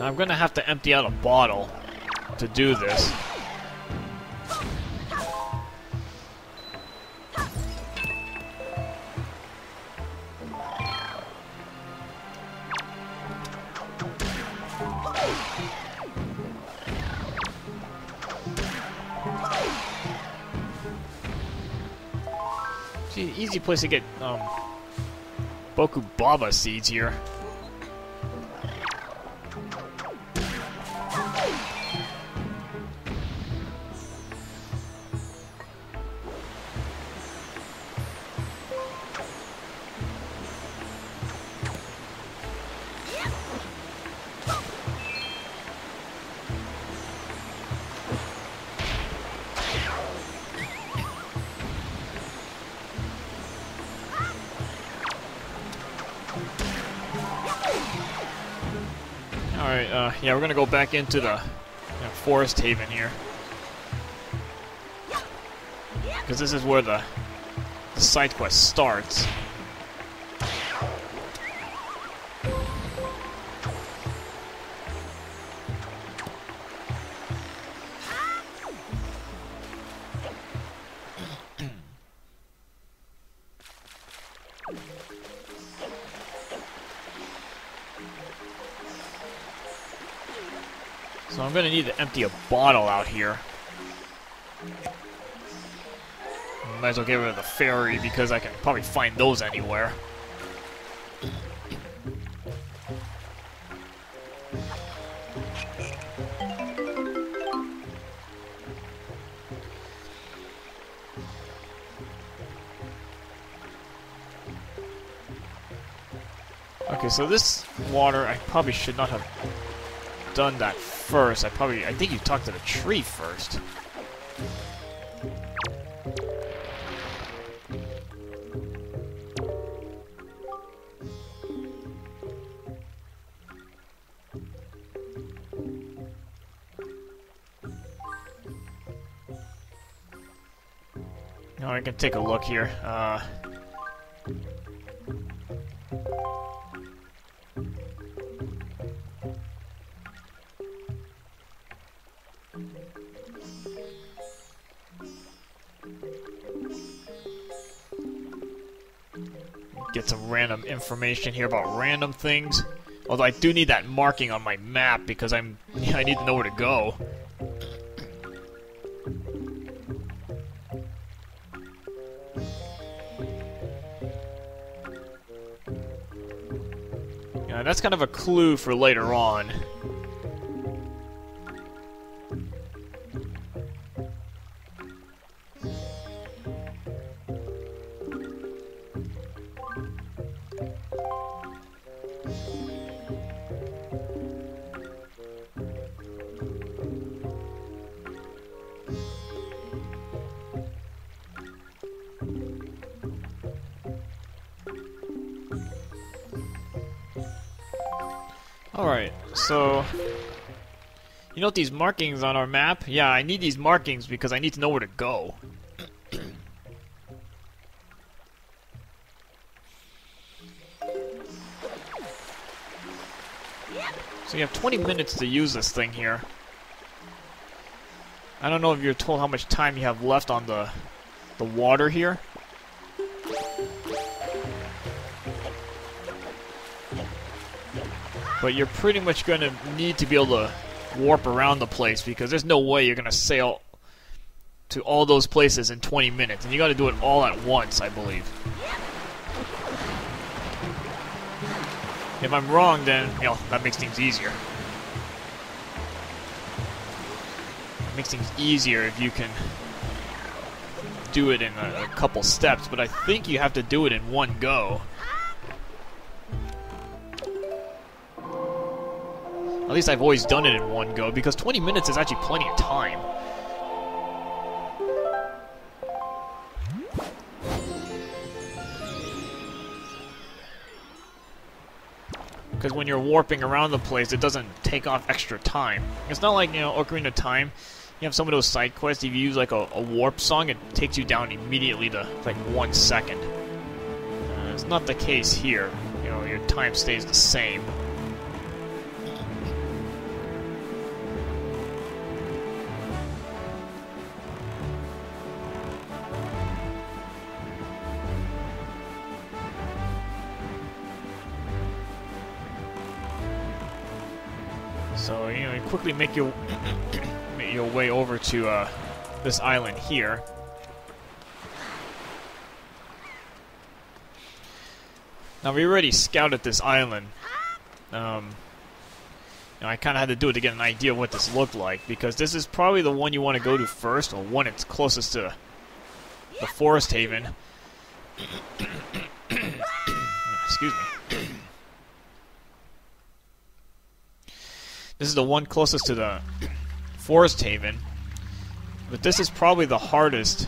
Now I'm gonna have to empty out a bottle to do this. See, easy place to get Boku Baba seeds here. Alright, yeah, we're gonna go back into the Forest Haven here. Because this is where the side quest starts. So I'm gonna need to empty a bottle out here. Might as well get rid of the fairy because I can probably find those anywhere. Okay, so this water, I probably should not have done that first. I think you talked to the tree first. Now I can take a look here. Get some random information here about random things. Although I do need that marking on my map because I need to know where to go. Yeah, that's kind of a clue for later on. Alright, so... You know these markings on our map? Yeah, I need these markings because I need to know where to go. So you have 20 minutes to use this thing here. I don't know if you're told how much time you have left on the water here. But you're pretty much going to need to be able to warp around the place because there's no way you're going to sail to all those places in 20 minutes. And you got to do it all at once, I believe. If I'm wrong, then, you know, that makes things easier. It makes things easier if you can do it in a couple steps, but I think you have to do it in one go. At least I've always done it in one go, because 20 minutes is actually plenty of time. Because when you're warping around the place, it doesn't take off extra time. It's not like, you know, Ocarina of Time. You have some of those side quests, if you use like a warp song, it takes you down immediately to like 1 second. It's not the case here. You know, your time stays the same. So, you know, you quickly make your way over to this island here. Now, we already scouted this island. You know, I kind of had to do it to get an idea of what this looked like, because this is probably the one you want to go to first, or one it's closest to the Forest Haven. Excuse me. This is the one closest to the Forest Haven, but this is probably the hardest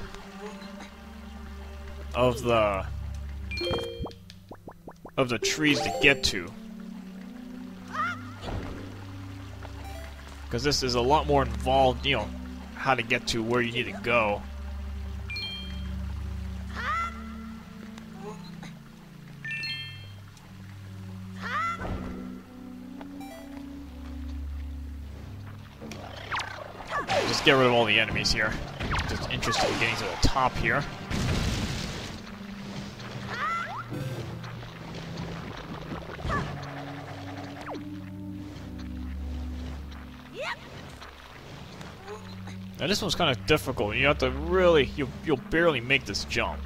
of the trees to get to, because this is a lot more involved, you know, how to get to where you need to go. Just get rid of all the enemies here. Just interested in getting to the top here. Now this one's kind of difficult. You have to really, you'll barely make this jump.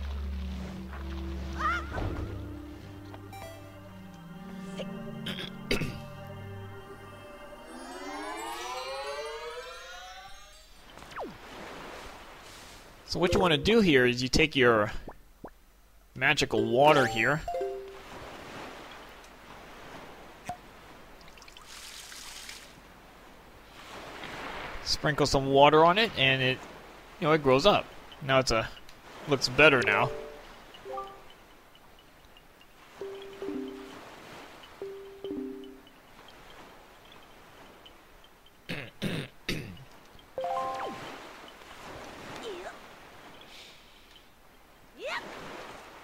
So what you want to do here is you take your magical water here. Sprinkle some water on it, and it, you know, it grows up. Now it's looks better now.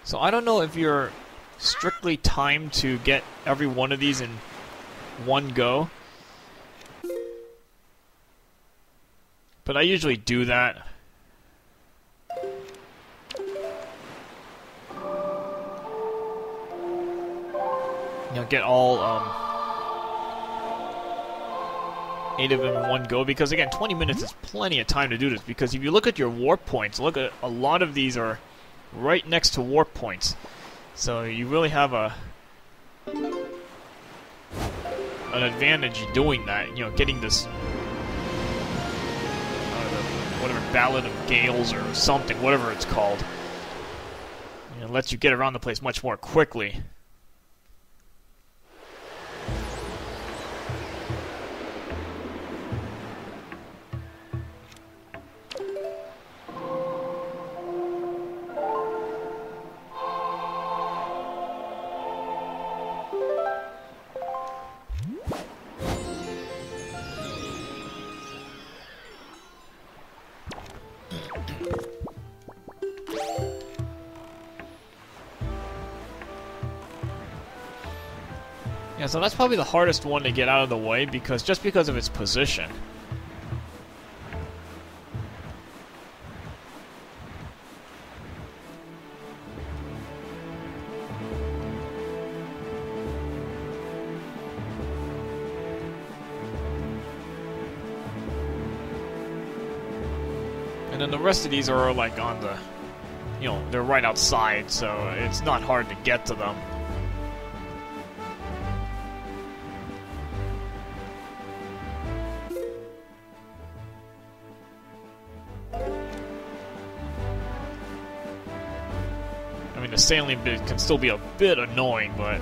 So I don't know if you're strictly timed to get every one of these in one go, but I usually do that. You know, get all 8 of them in one go, because again, 20 minutes is plenty of time to do this, because if you look at your warp points, look at a lot of these are right next to warp points. So you really have an advantage in doing that, you know, getting this whatever Ballad of Gales or something, whatever it's called. You know, it lets you get around the place much more quickly. Yeah, so that's probably the hardest one to get out of the way, because of its position. And then the rest of these are like on the, you know, they're right outside, so it's not hard to get to them. I mean, the sailing bit can still be a bit annoying, but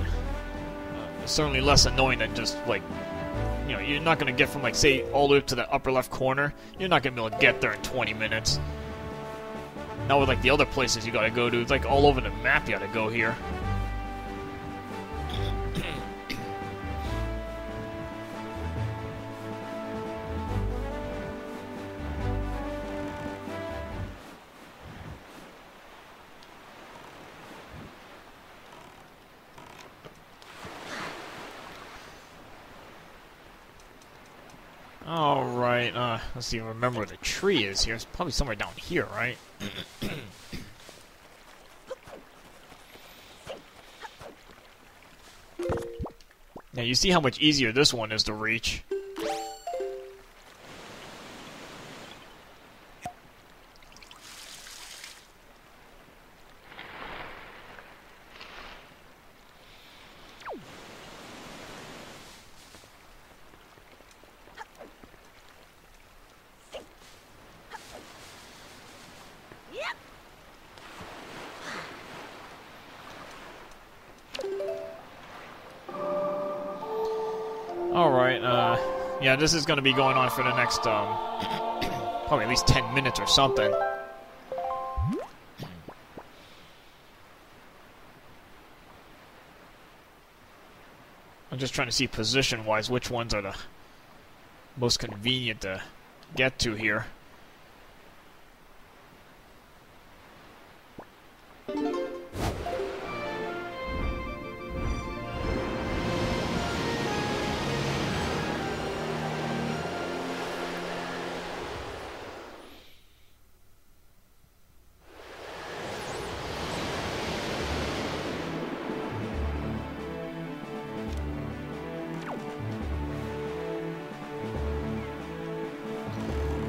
certainly less annoying than just, like, you know, you're not going to get from, like, say, all the way up to the upper left corner. You're not going to be able to get there in 20 minutes. Now with, like, the other places you got to go to, it's, like, all over the map you got to go here. Alright, let's see, remember where the tree is here. It's probably somewhere down here, right? Now you see how much easier this one is to reach. Yeah, this is going to be going on for the next, probably at least 10 minutes or something. I'm just trying to see position-wise which ones are the most convenient to get to here.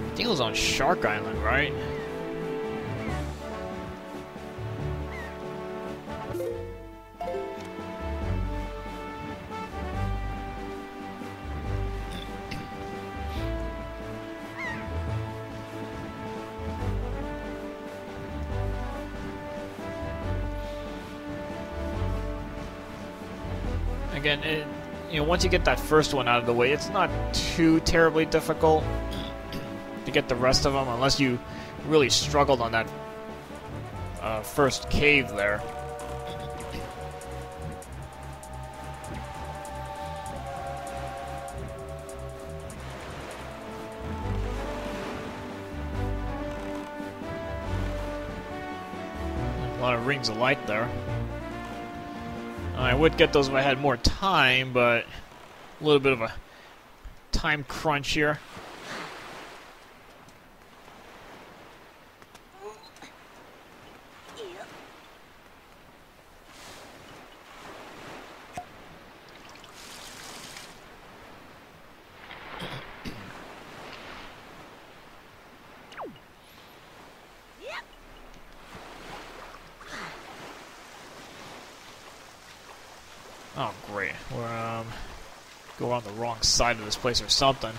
I think it was on Shark Island, right? Again, once you get that first one out of the way, it's not too terribly difficult to get the rest of them, unless you really struggled on that first cave there. A lot of rings of light there. I would get those if I had more time, but a little bit of a time crunch here. Oh, great. We're, go on the wrong side of this place or something.